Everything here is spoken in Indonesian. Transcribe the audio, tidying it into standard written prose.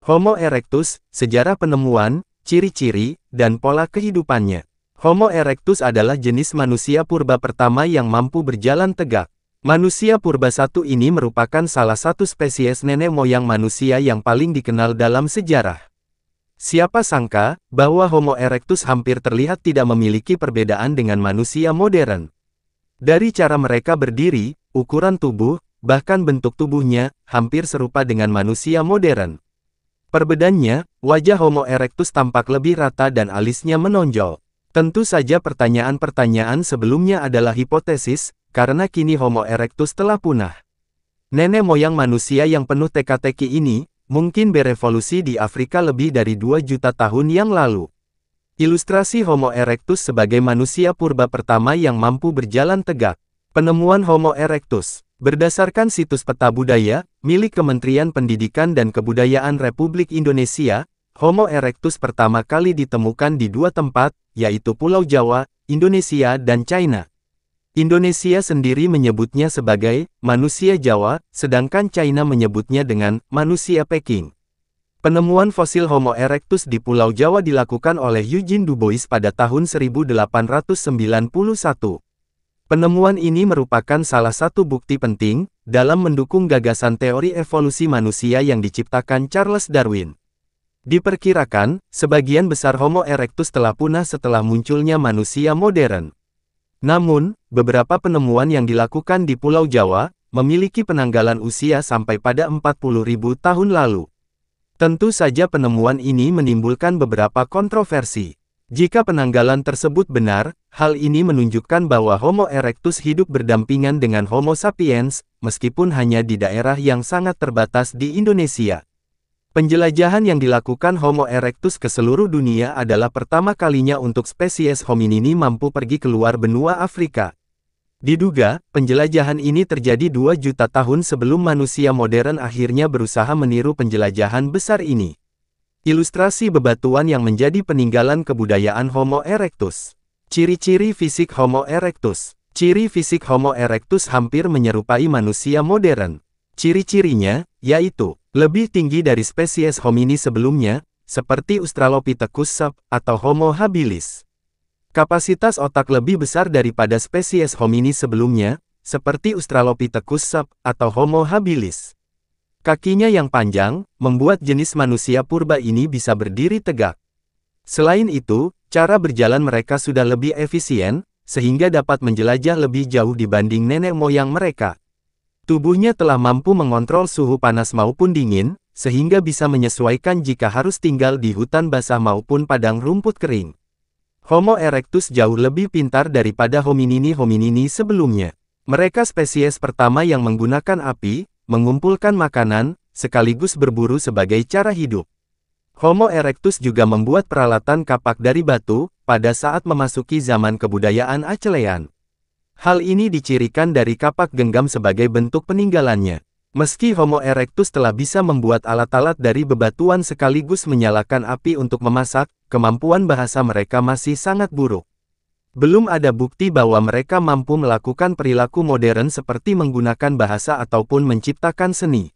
Homo erectus, sejarah penemuan, ciri-ciri, dan pola kehidupannya. Homo erectus adalah jenis manusia purba pertama yang mampu berjalan tegak. Manusia purba satu ini merupakan salah satu spesies nenek moyang manusia yang paling dikenal dalam sejarah. Siapa sangka, bahwa Homo erectus hampir terlihat tidak memiliki perbedaan dengan manusia modern. Dari cara mereka berdiri, ukuran tubuh, bahkan bentuk tubuhnya, hampir serupa dengan manusia modern. Perbedaannya, wajah Homo erectus tampak lebih rata dan alisnya menonjol. Tentu saja pertanyaan-pertanyaan sebelumnya adalah hipotesis, karena kini Homo erectus telah punah. Nenek moyang manusia yang penuh teka-teki ini, mungkin berevolusi di Afrika lebih dari 2 juta tahun yang lalu. Ilustrasi Homo erectus sebagai manusia purba pertama yang mampu berjalan tegak. Penemuan Homo erectus. Berdasarkan situs peta budaya, milik Kementerian Pendidikan dan Kebudayaan Republik Indonesia, Homo erectus pertama kali ditemukan di 2 tempat, yaitu Pulau Jawa, Indonesia dan China. Indonesia sendiri menyebutnya sebagai manusia Jawa, sedangkan China menyebutnya dengan manusia Peking. Penemuan fosil Homo erectus di Pulau Jawa dilakukan oleh Eugene Dubois pada tahun 1891. Penemuan ini merupakan salah satu bukti penting dalam mendukung gagasan teori evolusi manusia yang diciptakan Charles Darwin. Diperkirakan, sebagian besar Homo erectus telah punah setelah munculnya manusia modern. Namun, beberapa penemuan yang dilakukan di Pulau Jawa memiliki penanggalan usia sampai pada 40.000 tahun lalu. Tentu saja penemuan ini menimbulkan beberapa kontroversi. Jika penanggalan tersebut benar, hal ini menunjukkan bahwa Homo erectus hidup berdampingan dengan Homo sapiens, meskipun hanya di daerah yang sangat terbatas di Indonesia. Penjelajahan yang dilakukan Homo erectus ke seluruh dunia adalah pertama kalinya untuk spesies hominini mampu pergi keluar benua Afrika. Diduga, penjelajahan ini terjadi 2 juta tahun sebelum manusia modern akhirnya berusaha meniru penjelajahan besar ini. Ilustrasi bebatuan yang menjadi peninggalan kebudayaan Homo erectus. Ciri-ciri fisik Homo erectus. Ciri fisik Homo erectus hampir menyerupai manusia modern. Ciri-cirinya, yaitu, lebih tinggi dari spesies homini sebelumnya, seperti Australopithecus sap, atau Homo habilis. Kapasitas otak lebih besar daripada spesies homini sebelumnya, seperti Australopithecus sap, atau Homo habilis. Kakinya yang panjang, membuat jenis manusia purba ini bisa berdiri tegak. Selain itu, cara berjalan mereka sudah lebih efisien, sehingga dapat menjelajah lebih jauh dibanding nenek moyang mereka. Tubuhnya telah mampu mengontrol suhu panas maupun dingin, sehingga bisa menyesuaikan jika harus tinggal di hutan basah maupun padang rumput kering. Homo erectus jauh lebih pintar daripada hominini-hominini sebelumnya. Mereka spesies pertama yang menggunakan api, mengumpulkan makanan, sekaligus berburu sebagai cara hidup. Homo erectus juga membuat peralatan kapak dari batu, pada saat memasuki zaman kebudayaan Achelean. Hal ini dicirikan dari kapak genggam sebagai bentuk peninggalannya. Meski Homo erectus telah bisa membuat alat-alat dari bebatuan sekaligus menyalakan api untuk memasak, kemampuan bahasa mereka masih sangat buruk. Belum ada bukti bahwa mereka mampu melakukan perilaku modern seperti menggunakan bahasa ataupun menciptakan seni.